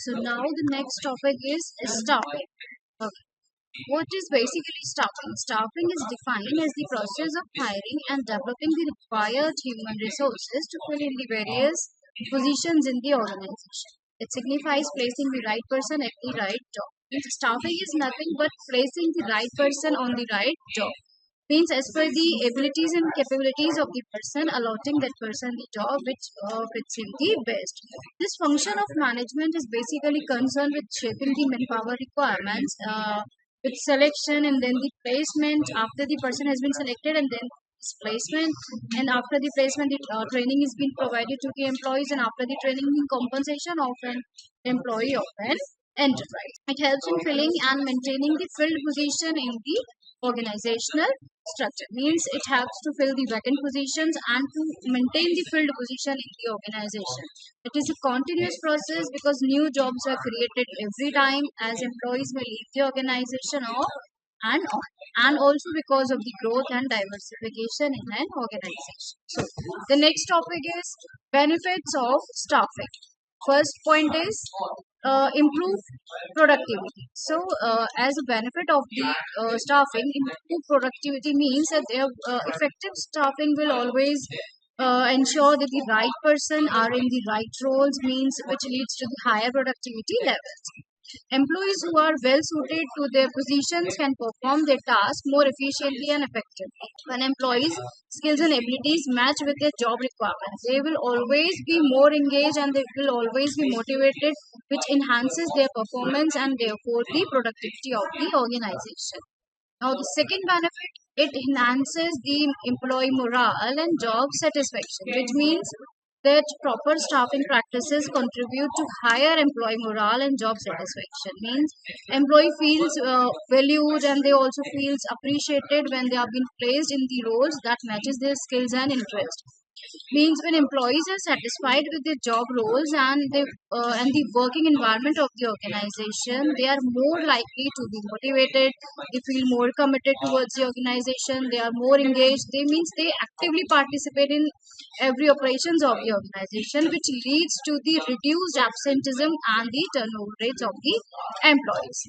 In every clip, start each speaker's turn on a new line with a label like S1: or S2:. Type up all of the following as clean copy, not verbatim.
S1: So now the next topic is staffing. Okay. What is basically staffing? Staffing is defined as the process of hiring and developing the required human resources to fill in the various positions in the organization. It signifies placing the right person at the right job. Staffing is nothing but placing the right person on the right job. Means as per the abilities and capabilities of the person, allotting that person the job which fits him the best. This function of management is basically concerned with shaping the manpower requirements, with selection and then the placement after the person has been selected, and then this placement, and after the placement the training is being provided to the employees, and after the training the compensation of an employee of an enterprise. It helps in filling and maintaining the filled position in the organizational structure. Means it helps to fill the vacant positions and to maintain the filled position in the organization. It is a continuous process because new jobs are created every time as employees may leave the organization or and on, and also because of the growth and diversification in an organization. So the next topic is benefits of staffing. First point is improve productivity. So, as a benefit of the staffing, improve productivity means that their effective staffing will always ensure that the right person are in the right roles, means which leads to the higher productivity levels. Employees who are well suited to their positions can perform their tasks more efficiently and effectively. When employees' skills and abilities match with their job requirements, they will always be more engaged and they will always be motivated, which enhances their performance and therefore the productivity of the organization. Now, the second benefit, it enhances the employee morale and job satisfaction, which means that proper staffing practices contribute to higher employee morale and job satisfaction. Means employee feels valued and they also feels appreciated when they have been placed in the roles that matches their skills and interest. Means when employees are satisfied with their job roles and the working environment of the organization, they are more likely to be motivated. They feel more committed towards the organization. They are more engaged. They means they actively participate in every operations of the organization, which leads to the reduced absenteeism and the turnover rates of the employees.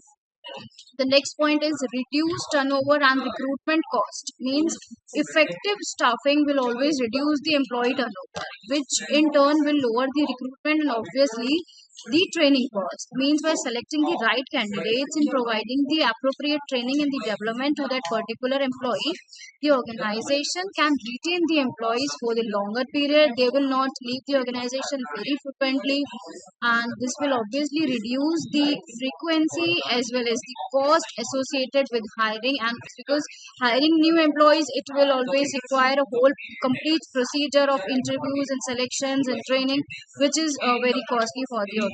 S1: The next point is reduce turnover and recruitment cost. Means effective staffing will always reduce the employee turnover, which in turn will lower the recruitment and obviously the training cost. Means by selecting the right candidates and providing the appropriate training and the development to that particular employee, the organization can retain the employees for the longer period. They will not leave the organization very frequently, and this will obviously reduce the frequency as well as the cost associated with hiring. And because hiring new employees, it will always require a whole complete procedure of interviews and selections and training, which is very costly for the organization.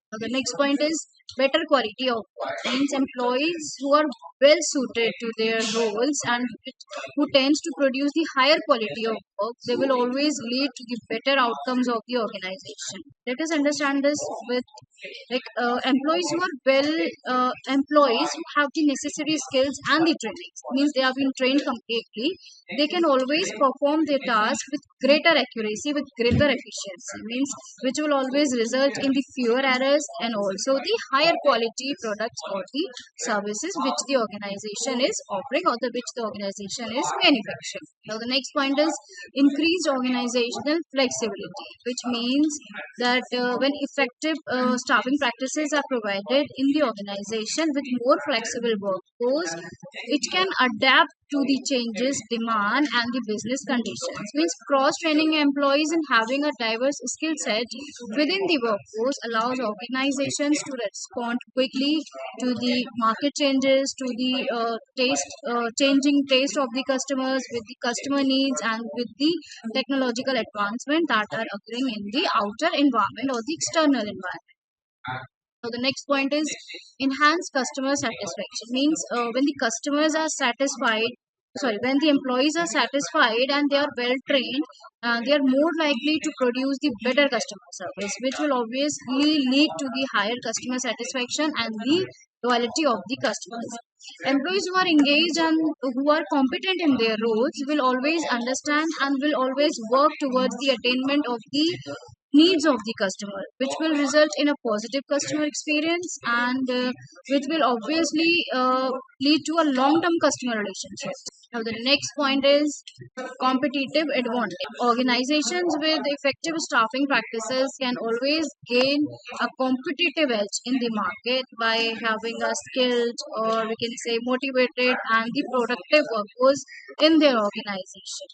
S1: Now, the next point is better quality of work. Means employees who are well suited to their roles and who tends to produce the higher quality of work, they will always lead to the better outcomes of the organization. Let us understand this with employees who are well employees who have the necessary skills and the training. Means they have been trained completely. They can always perform their task with greater accuracy, with greater efficiency. Means which will always result in the fewer errors and also the higher quality products or the services which the organization is offering or the which the organization is manufacturing. Now the next point is increased organizational flexibility, which means that when effective staffing practices are provided in the organization with more flexible workforce, it can adapt to the changes, demand, and the business conditions. Means cross-training employees and having a diverse skill set within the workforce allows organizations to respond quickly to the market changes, to the changing taste of the customers, with the customer needs, and with the technological advancement that are occurring in the outer environment or the external environment. So the next point is enhance customer satisfaction. Means when the customers are satisfied, sorry, when the employees are satisfied and they are well trained, they are more likely to produce the better customer service, which will obviously lead to the higher customer satisfaction and the loyalty of the customers. Employees who are engaged and who are competent in their roles will always understand and will always work towards the attainment of the needs of the customer, which will result in a positive customer experience, and which will obviously lead to a long term customer relationship. Now, the next point is competitive advantage. Organizations with effective staffing practices can always gain a competitive edge in the market by having a skilled, or we can say motivated and the productive workforce in their organization.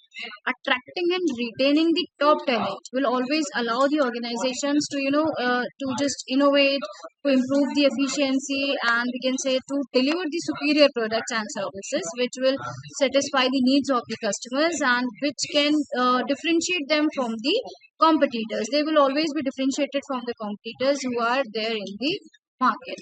S1: Attracting and retaining the top talent will always allow the organizations to to just innovate, to improve the efficiency, and we can say to deliver the superior products and services which will satisfy the needs of the customers, and which can differentiate them from the competitors. They will always be differentiated from the competitors who are there in the market.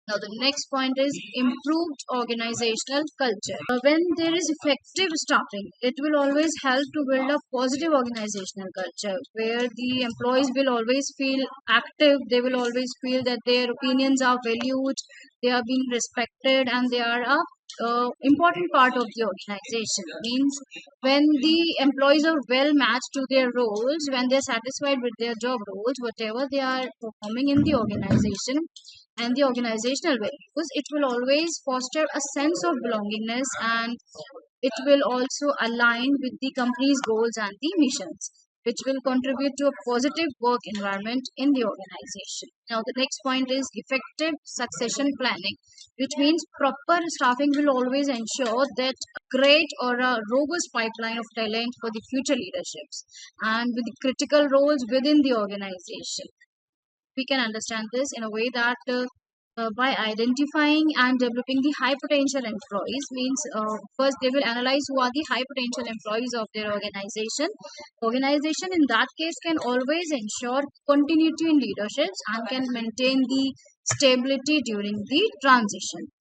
S1: Now, the next point is improved organizational culture. When there is effective staffing, it will always help to build a positive organizational culture where the employees will always feel active, they will always feel that their opinions are valued, they are being respected, and they are a important part of the organization. Means when the employees are well matched to their roles, when they're satisfied with their job roles, whatever they are performing in the organization, and the organizational values, it will always foster a sense of belongingness, and it will also align with the company's goals and the missions, which will contribute to a positive work environment in the organization. Now, the next point is effective succession planning, which means proper staffing will always ensure that a great or a robust pipeline of talent for the future leaderships and with the critical roles within the organization. We can understand this in a way that by identifying and developing the high potential employees, means first they will analyze who are the high potential employees of their organization in that case can always ensure continuity in leaderships and can maintain the stability during the transitions.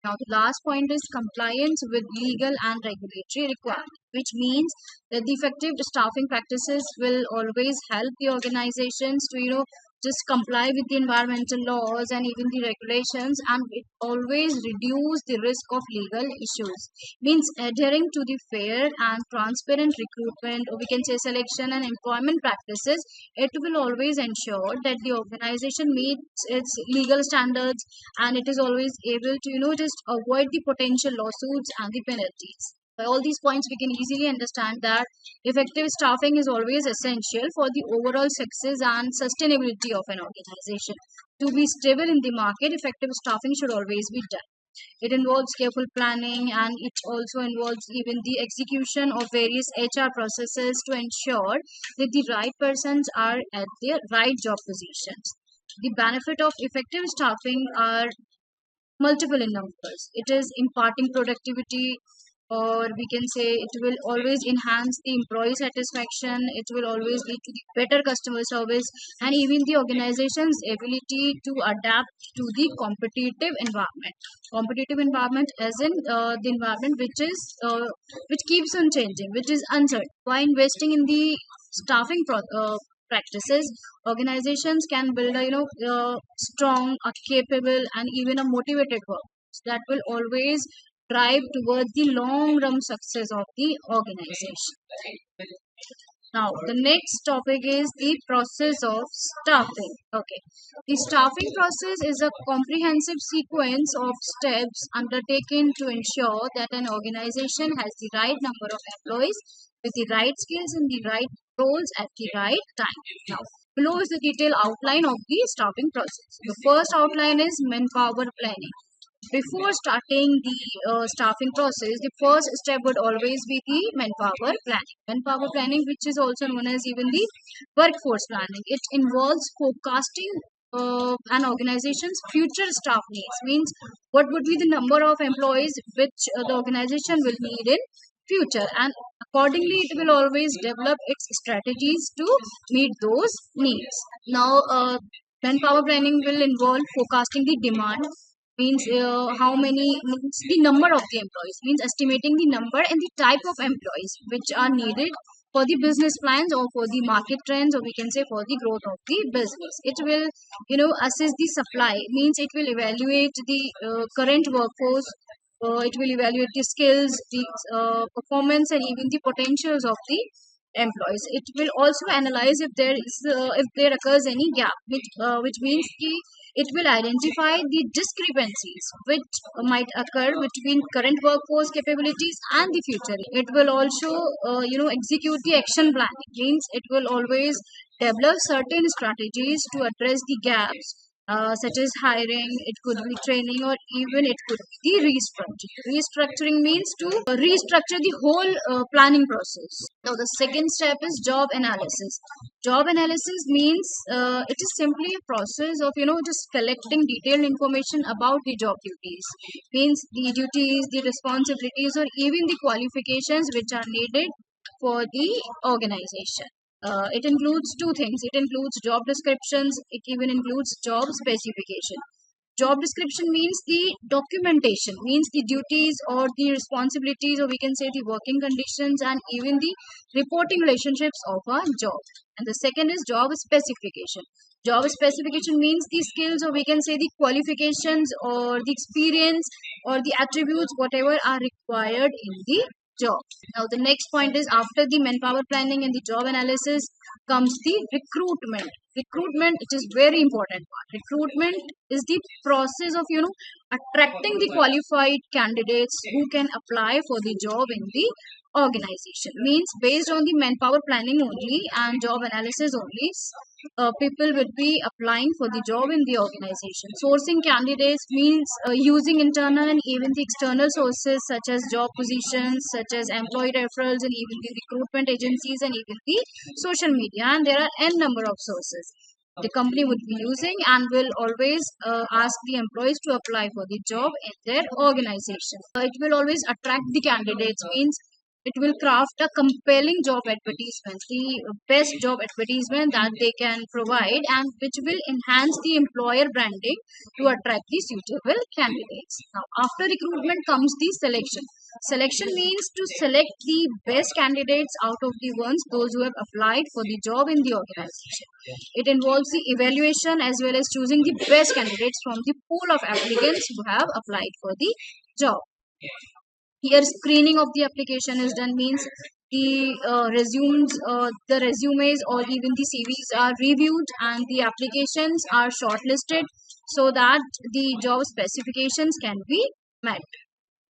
S1: Now, the last point is compliance with legal and regulatory requirements, which means that the effective staffing practices will always help the organizations to, just comply with the environmental laws and even the regulations, and it always reduce the risk of legal issues. Means adhering to the fair and transparent recruitment, or we can say selection and employment practices, it will always ensure that the organization meets its legal standards, and it is always able to just avoid the potential lawsuits and the penalties. By all these points, we can easily understand that effective staffing is always essential for the overall success and sustainability of an organization. To be stable in the market, effective staffing should always be done. It involves careful planning, and it also involves even the execution of various HR processes to ensure that the right persons are at their right job positions. The benefit of effective staffing are multiple in numbers. It is imparting productivity, or we can say it will always enhance the employee satisfaction, it will always lead to the better customer service, and even the organization's ability to adapt to the competitive environment as in the environment which keeps on changing, which is uncertain. By investing in the staffing practices, organizations can build a strong, a capable, and even a motivated workforce that will always drive towards the long run success of the organization. Now, the next topic is the process of staffing. Okay, the staffing process is a comprehensive sequence of steps undertaken to ensure that an organization has the right number of employees with the right skills and the right roles at the right time. Now, below is the detailed outline of the staffing process. The first outline is manpower planning. Before starting the staffing process, the first step would always be the manpower planning. Manpower planning, which is also known as even the workforce planning, it involves forecasting an organization's future staff needs. Means what would be the number of employees which the organization will need in future, and accordingly it will always develop its strategies to meet those needs. Now, manpower planning will involve forecasting the demand, means how many, means the number of the employees, means estimating the number and the type of employees which are needed for the business plans or for the market trends, or we can say for the growth of the business. It will assess the supply, means it will evaluate the current workforce, it will evaluate the skills, the performance, and even the potentials of the employees. It will also analyze if there occurs any gap, which means it will identify the discrepancies which might occur between current workforce capabilities and the future. It will also execute the action plan. It means it will always develop certain strategies to address the gaps, such as hiring, it could be training, or even it could be the restructuring. Restructuring means to restructure the whole planning process. Now, the second step is job analysis. Job analysis means it is simply a process of just collecting detailed information about the job duties. Means the duties, the responsibilities, or even the qualifications which are needed for the organization. It includes two things. It includes job descriptions. It even includes job specification. Job description means the documentation, means the duties or the responsibilities, or we can say the working conditions and even the reporting relationships of a job. And the second is job specification. Job specification means the skills, or we can say the qualifications or the experience or the attributes, whatever are required in the job. Now, the next point is, after the manpower planning and the job analysis comes the recruitment. Recruitment, it is very important part. Recruitment is the process of attracting the qualified candidates who can apply for the job in the organization. Means based on the manpower planning only and job analysis only, people would be applying for the job in the organization. Sourcing candidates means using internal and even the external sources, such as job positions, such as employee referrals, and even the recruitment agencies, and even the social media. And there are n number of sources the company would be using, and will always ask the employees to apply for the job in their organization. It will always attract the candidates. Means it will craft a compelling job advertisement, the best job advertisement that they can provide, and which will enhance the employer branding to attract the suitable candidates. Now, after recruitment comes the selection. Selection means to select the best candidates out of the ones those who have applied for the job in the organization. It involves the evaluation as well as choosing the best candidates from the pool of applicants who have applied for the job. Here, screening of the application is done. Means the resumes or even the CVs are reviewed and the applications are shortlisted so that the job specifications can be met.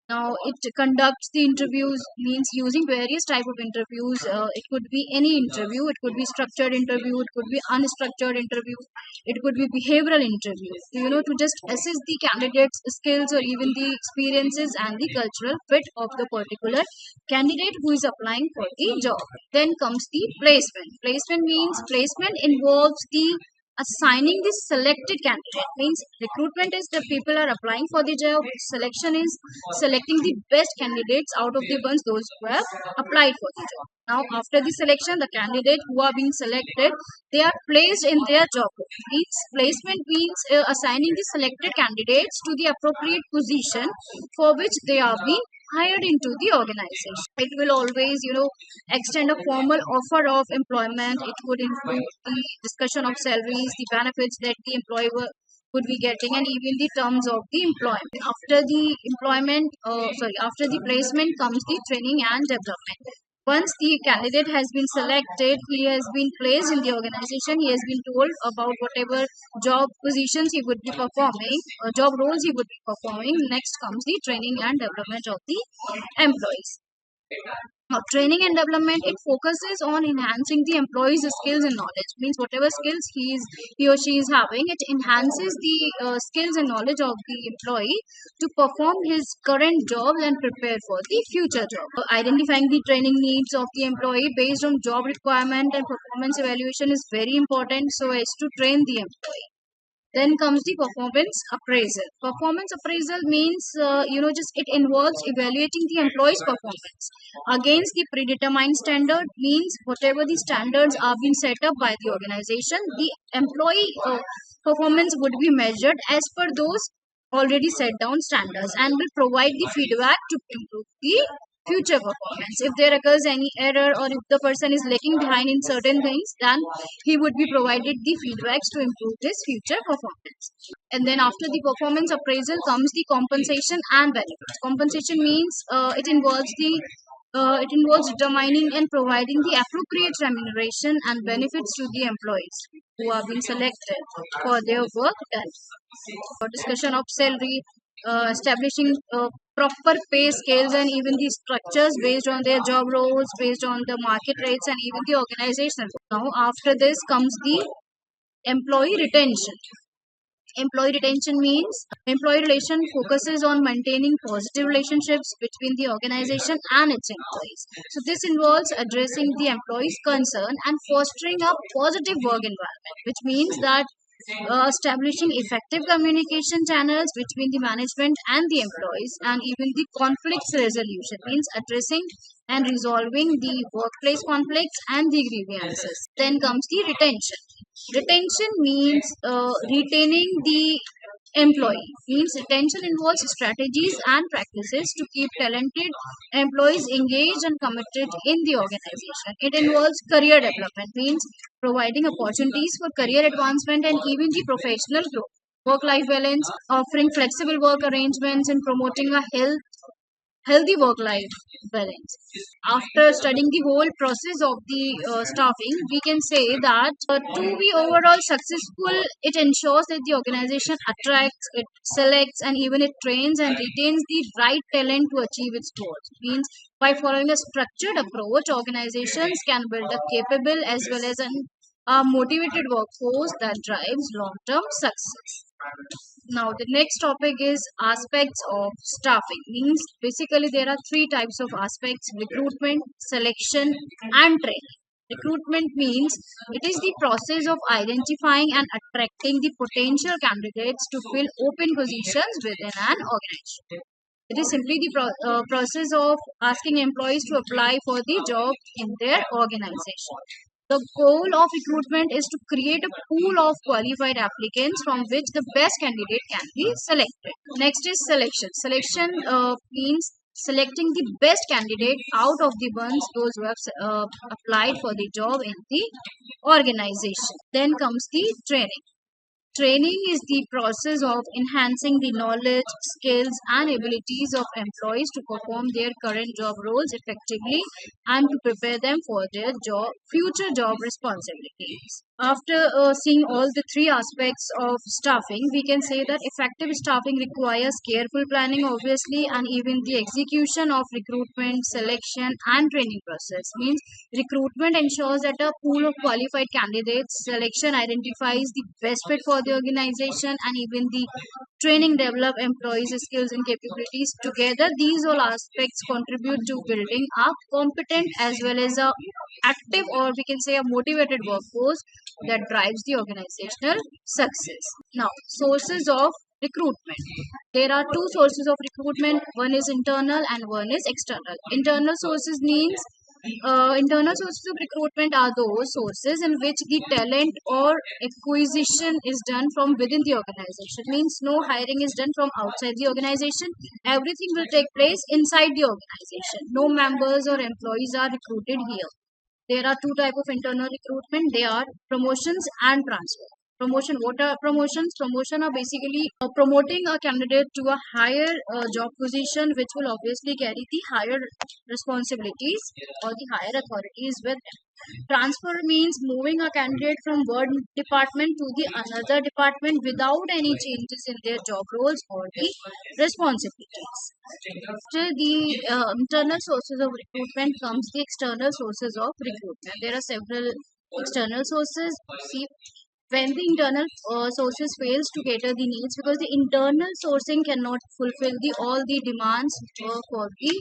S1: Now, it conducts the interviews, means using various type of interviews. It could be any interview. It could be structured interview. It could be unstructured interview. It could be behavioral interview. To just assess the candidate's skills or even the experiences and the cultural fit of the particular candidate who is applying for the job. Then comes the placement. Placement means placement involves the assigning the selected candidate. Means recruitment is the people are applying for the job. Selection is selecting the best candidates out of the ones those who have applied for the job. Now, after the selection, the candidate who are being selected, they are placed in their job role. Means placement means assigning the selected candidates to the appropriate position for which they are being hired into the organization. It will always, extend a formal offer of employment. It would include the discussion of salaries, the benefits that the employee would be getting, and even the terms of the employment. After the placement comes the training and development. Once the candidate has been selected, he has been placed in the organization, he has been told about whatever job positions he would be performing, job roles he would be performing. Next comes the training and development of the employees. Now, training and development, it focuses on enhancing the employee's skills and knowledge. Means whatever skills he or she is having, it enhances the skills and knowledge of the employee to perform his current job and prepare for the future job. Identifying the training needs of the employee based on job requirement and performance evaluation is very important so as to train the employee. Then comes the performance appraisal. Performance appraisal means, just it involves evaluating the employee's performance against the predetermined standard. Means whatever the standards are being set up by the organization, the employee performance would be measured as per those already set down standards and will provide the feedback to improve the future performance. If there occurs any error or if the person is lagging behind in certain things, then he would be provided the feedbacks to improve his future performance. And then after the performance appraisal comes the compensation and benefits. Compensation means it involves the It involves determining and providing the appropriate remuneration and benefits to the employees who are being selected for their work done. Discussion of salary, establishing proper pay scales and even the structures based on their job roles, based on the market rates and even the organization. Now, after this comes the employee retention. Employee retention means employee relation focuses on maintaining positive relationships between the organization and its employees. So this involves addressing the employee's concern and fostering a positive work environment, which means that establishing effective communication channels between the management and the employees and even the conflicts resolution means addressing and resolving the workplace conflicts and the grievances. Then comes the retention. Retention means retaining the employee. Means retention involves strategies and practices to keep talented employees engaged and committed in the organization. It involves career development, means providing opportunities for career advancement and even the professional growth. Work life balance, offering flexible work arrangements and promoting a healthy work life balance. After studying the whole process of the staffing, we can say that to be overall successful, it ensures that the organization attracts, it selects, and even it trains and retains the right talent to achieve its goals. Means by following a structured approach, organizations can build a capable as well as a motivated workforce that drives long-term success. Now, the next topic is aspects of staffing. Means basically there are three types of aspects: recruitment, selection, and training. Recruitment means it is the process of identifying and attracting the potential candidates to fill open positions within an organization. It is simply the process of asking employees to apply for the job in their organization. The goal of recruitment is to create a pool of qualified applicants from which the best candidate can be selected. Next is selection. Selection means selecting the best candidate out of the ones those who have applied for the job in the organization. Then comes the training. Training is the process of enhancing the knowledge, skills, and abilities of employees to perform their current job roles effectively and to prepare them for their future job responsibilities. After seeing all the three aspects of staffing, we can say that effective staffing requires careful planning, obviously, and even the execution of recruitment, selection, and training process. Means recruitment ensures that a pool of qualified candidates, selection identifies the best fit for the organization, and even the training develop employees' skills and capabilities. Together, these all aspects contribute to building a competent as well as a active, or we can say a motivated workforce that drives the organizational success. Now, sources of recruitment. There are two sources of recruitment. One is internal and one is external. Internal sources of recruitment are those sources in which the talent or acquisition is done from within the organization. Means no hiring is done from outside the organization. Everything will take place inside the organization. No members or employees are recruited here. There are two type of internal recruitment. They are promotions and transfer. Promotion. What are promotions? Promotion are basically promoting a candidate to a higher job position, which will obviously carry the higher responsibilities or the higher authorities with them. Transfer means moving a candidate from one department to the another department without any changes in their job roles or the responsibilities. After the internal sources of recruitment comes the external sources of recruitment. There are several external sources. See, when the internal sources fails to cater the needs, because the internal sourcing cannot fulfill the all the demands for the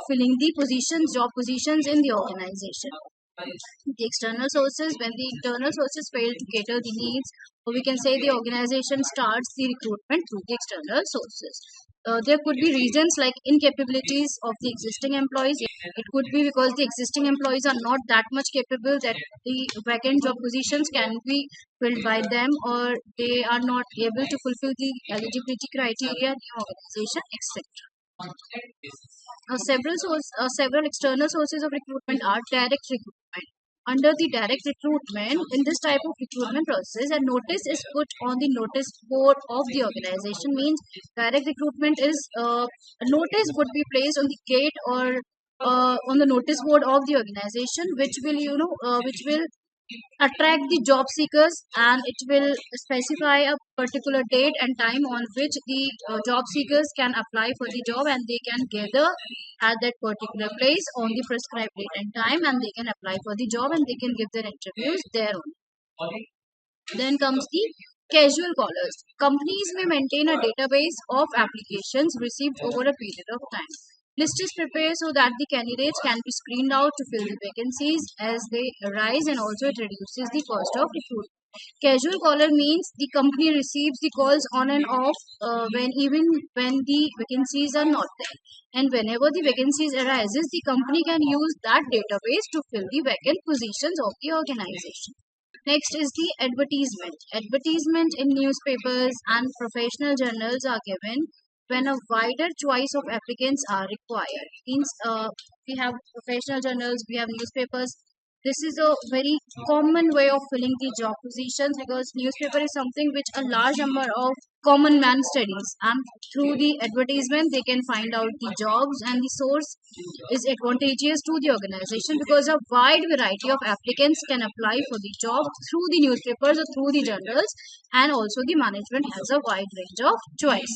S1: filling the positions, job positions in the organization. The external sources, when the internal sources fail to cater the needs, or we can say the organization starts the recruitment through the external sources. There could be reasons like incapabilities of the existing employees. It could be because the existing employees are not that much capable that the vacant job positions can be filled by them, or they are not able to fulfill the eligibility criteria in the organization, etc. Several external sources of recruitment are direct recruitment. Under the direct recruitment, in this type of recruitment process, a notice is put on the notice board of the organization. Means direct recruitment is a notice would be placed on the gate or on the notice board of the organization, which will which will attract the job seekers, and it will specify a particular date and time on which the job seekers can apply for the job, and they can gather at that particular place on the prescribed date and time, and they can apply for the job and they can give their interviews there only. Then comes the casual callers. Companies may maintain a database of applications received over a period of time. List is prepared so that the candidates can be screened out to fill the vacancies as they arise, and also it reduces the cost of recruitment. Casual caller means the company receives the calls on and off, when even when the vacancies are not there. And whenever the vacancies arises, the company can use that database to fill the vacant positions of the organization. Next is the advertisement. Advertisement in newspapers and professional journals are given when a wider choice of applicants are required. Means we have professional journals, we have newspapers. This is a very common way of filling the job positions, because newspaper is something which a large number of common man studies, and through the advertisement they can find out the jobs, and the source is advantageous to the organization because a wide variety of applicants can apply for the job through the newspapers or through the journals, and also the management has a wide range of choice.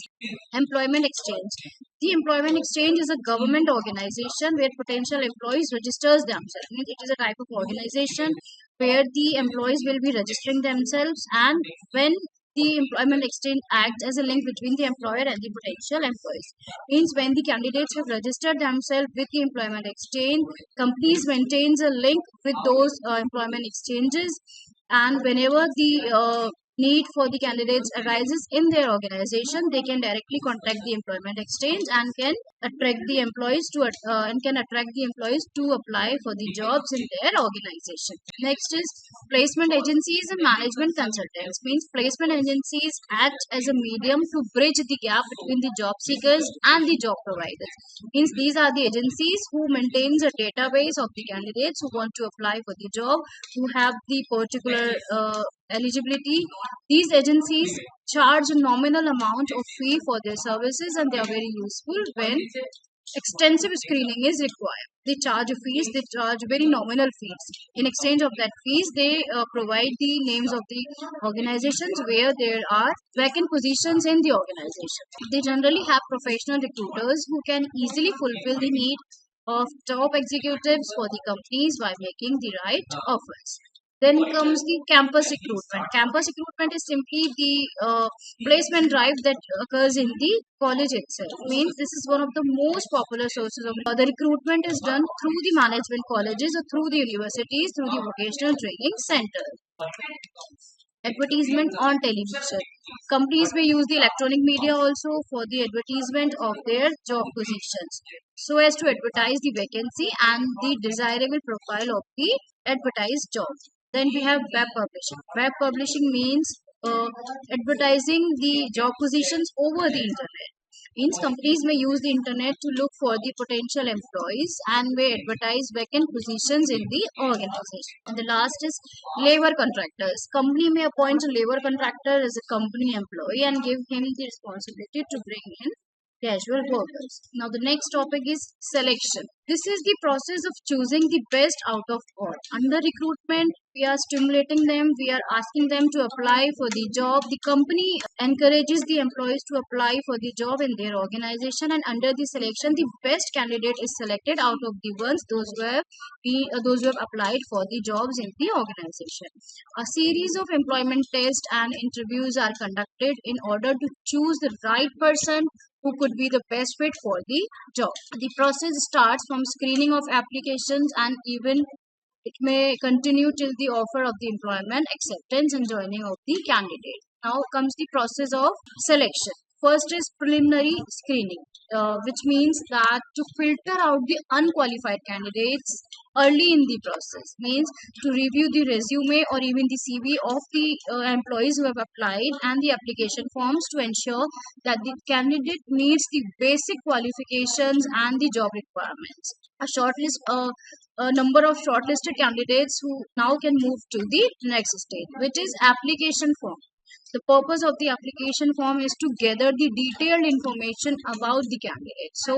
S1: Employment exchange. The employment exchange is a government organization where potential employees registers themselves. Means it is a type of organization where the employees will be registering themselves, and when the employment exchange acts as a link between the employer and the potential employees. Means when the candidates have registered themselves with the employment exchange, companies maintains a link with those employment exchanges, and whenever the need for the candidates arises in their organization, they can directly contact the employment exchange and can attract the employees to apply for the jobs in their organization. Next is placement agencies and management consultants. Means placement agencies act as a medium to bridge the gap between the job seekers and the job providers. Means these are the agencies who maintains a database of the candidates who want to apply for the job, who have the particular eligibility. These agencies charge a nominal amount of fee for their services, and they are very useful when extensive screening is required. They charge very nominal fees. In exchange of that fees, they provide the names of the organizations where there are vacant positions in the organization. They generally have professional recruiters who can easily fulfill the need of top executives for the companies by making the right offers. Then comes the campus recruitment. Campus recruitment is simply the placement drive that occurs in the college itself. Means this is one of the most popular sources of the recruitment is done through the management colleges or through the universities, through the vocational training center. Advertisement on television. Companies may use the electronic media also for the advertisement of their job positions, so as to advertise the vacancy and the desirable profile of the advertised job. Then we have web publishing. Web publishing means advertising the job positions over the internet. Means companies may use the internet to look for the potential employees and may advertise vacant positions in the organization. And the last is labor contractors. Company may appoint a labor contractor as a company employee and give him the responsibility to bring in casual workers. Now the next topic is selection. This is the process of choosing the best out of all. Under recruitment, we are stimulating them, we are asking them to apply for the job. The company encourages the employees to apply for the job in their organization, and under the selection, the best candidate is selected out of the ones those who have applied for the jobs in the organization. A series of employment tests and interviews are conducted in order to choose the right person who could be the best fit for the job. The process starts from screening of applications, and even it may continue till the offer of the employment, acceptance and joining of the candidate. Now comes the process of selection. First is preliminary screening, which means that to filter out the unqualified candidates early in the process, means to review the resume or even the CV of the employees who have applied and the application forms to ensure that the candidate meets the basic qualifications and the job requirements. A number of shortlisted candidates who now can move to the next stage, which is application form. The purpose of the application form is to gather the detailed information about the candidate. So,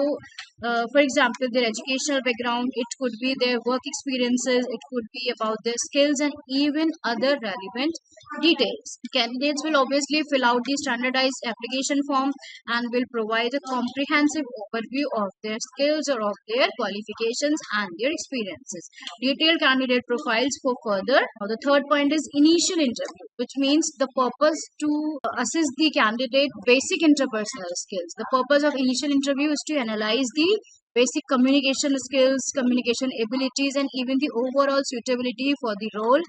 S1: for example, their educational background, it could be their work experiences, it could be about their skills, and even other relevant details. Candidates will obviously fill out the standardized application form and will provide a comprehensive overview of their skills or of their qualifications and their experiences. Detailed candidate profiles for further. Now, the third point is initial interview, which means the purpose to assess the candidate basic interpersonal skills. The purpose of initial interview is to analyze the basic communication skills, communication abilities, and even the overall suitability for the role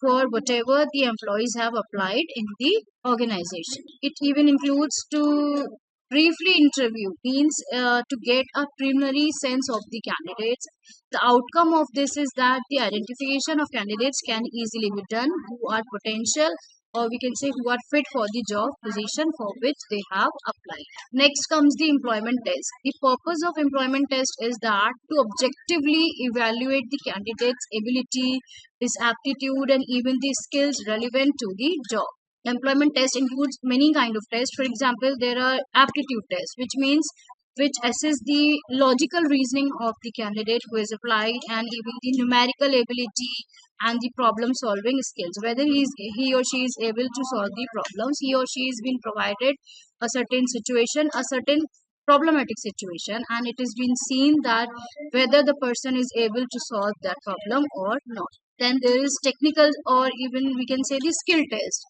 S1: for whatever the employees have applied in the organization. It even includes to briefly interview, means to get a preliminary sense of the candidates. The outcome of this is that the identification of candidates can easily be done who are potential, or we can say who are fit for the job position for which they have applied. Next comes the employment test. The purpose of employment test is that to objectively evaluate the candidate's ability, his aptitude, and even the skills relevant to the job. Employment test includes many kind of tests. For example, there are aptitude tests, which assess the logical reasoning of the candidate who has applied, and even the numerical ability and the problem solving skills, whether he or she is able to solve the problems. He or she has been provided a certain situation, a certain problematic situation, and it has been seen that whether the person is able to solve that problem or not. Then there is technical, or even we can say the skill test,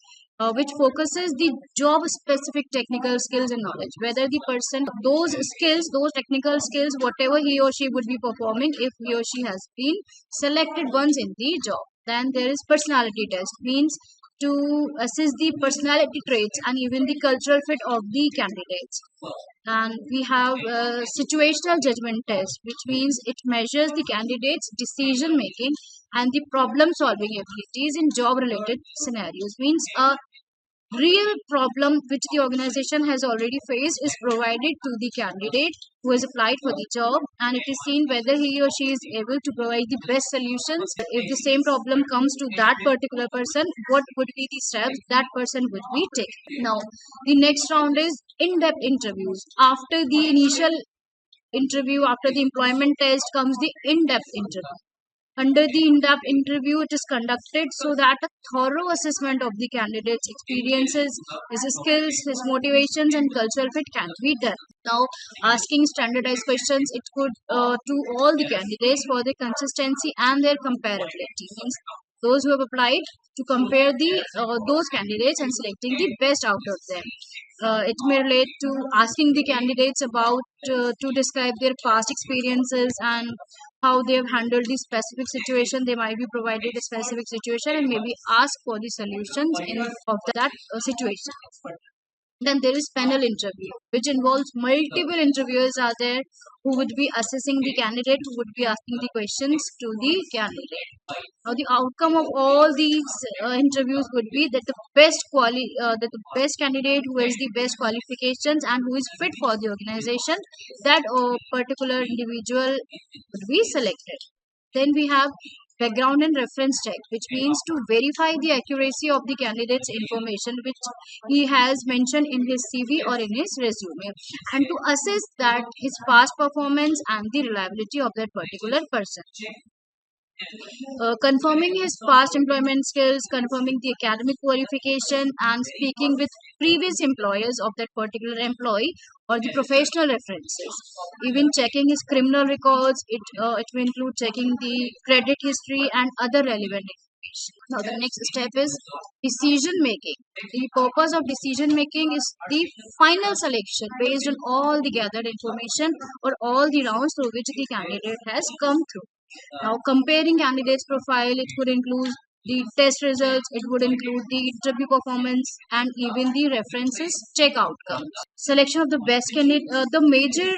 S1: which focuses the job specific technical skills and knowledge, whether the person, those skills, those technical skills, whatever he or she would be performing if he or she has been selected once in the job. Then there is personality test, means to assess the personality traits and even the cultural fit of the candidates. And we have situational judgment test, which means it measures the candidate's decision making and the problem solving abilities in job related scenarios. Means a real problem which the organization has already faced is provided to the candidate who has applied for the job, and it is seen whether he or she is able to provide the best solutions. If the same problem comes to that particular person, what would be the steps that person would be taking. Now, the next round is in-depth interviews. After the initial interview, after the employment test, comes the in-depth interview. Under the in-depth interview, it is conducted so that a thorough assessment of the candidate's experiences, his skills, his motivations, and cultural fit can be done. Now, asking standardized questions, it could to all the candidates for their consistency and their comparability. Means those who have applied to compare the those candidates and selecting the best out of them. It may relate to asking the candidates about to describe their past experiences and how they have handled the specific situation. They might be provided a specific situation and maybe ask for the solutions in of that situation. Then there is panel interview, which involves multiple interviewers are there who would be assessing the candidate, who would be asking the questions to the candidate. Now, the outcome of all these interviews would be that that the best candidate who has the best qualifications and who is fit for the organization, that particular individual would be selected. Then we have background and reference check, which means to verify the accuracy of the candidate's information which he has mentioned in his CV or in his resume, and to assess that his past performance and the reliability of that particular person. Confirming his past employment skills, confirming the academic qualification, and speaking with previous employers of that particular employee or the professional references. Even checking his criminal records, it will include checking the credit history and other relevant information. Now, the next step is decision making. The purpose of decision making is the final selection based on all the gathered information or all the rounds through which the candidate has come through. Now, comparing candidates' profile, it could include the test results, it would include the interview performance, and even the references check outcomes. Selection of the best candidate. The major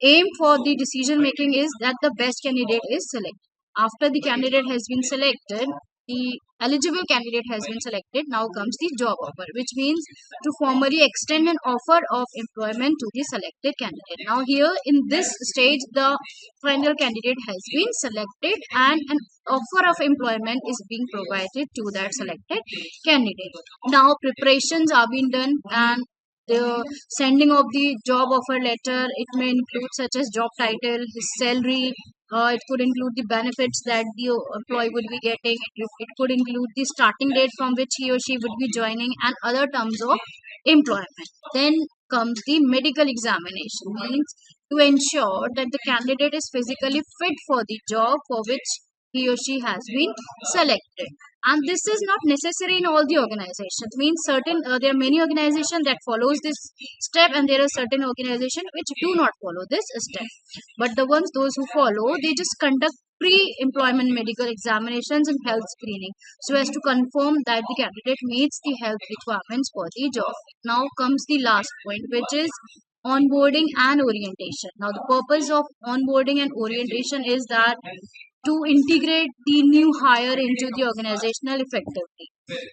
S1: aim for the decision making is that the best candidate is selected. After the candidate has been selected, the eligible candidate has been selected. Now comes the job offer, which means to formally extend an offer of employment to the selected candidate. Now here in this stage, the final candidate has been selected and an offer of employment is being provided to that selected candidate. Now preparations are being done, and the sending of the job offer letter, it may include such as job title, his salary, it could include the benefits that the employee would be getting. It could include the starting date from which he or she would be joining and other terms of employment. Then comes the medical examination, means to ensure that the candidate is physically fit for the job for which he or she has been selected. And this is not necessary in all the organizations, means certain there are many organizations that follows this step, and there are certain organizations which do not follow this step. But the ones those who follow, they just conduct pre-employment medical examinations and health screening so as to confirm that the candidate meets the health requirements for the job. Now comes the last point, which is onboarding and orientation. Now the purpose of onboarding and orientation is that to integrate the new hire into the organizational effectively.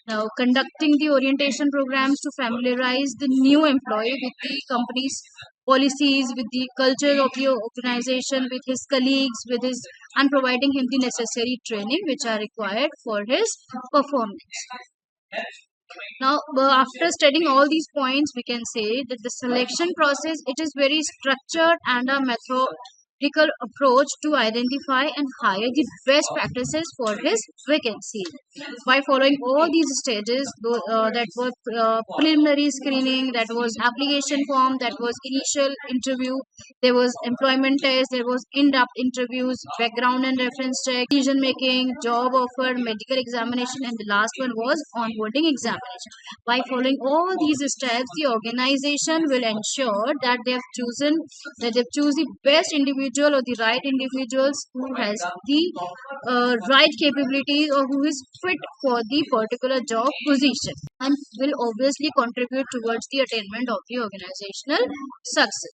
S1: Now, conducting the orientation programs to familiarize the new employee with the company's policies, with the culture of the organization, with his colleagues, with his and providing him the necessary training which are required for his performance. Now, after studying all these points, we can say that the selection process, it is very structured and a methodical approach to identify and hire the best practices for his vacancy. By following all these stages, that was preliminary screening, that was application form, that was initial interview, there was employment test, there was in-depth interviews, background and reference check, decision making, job offer, medical examination, and the last one was onboarding examination. By following all these steps, the organization will ensure that they've choose the best individual or the right individuals who has the right capabilities or who is fit for the particular job position, and will obviously contribute towards the attainment of the organizational success.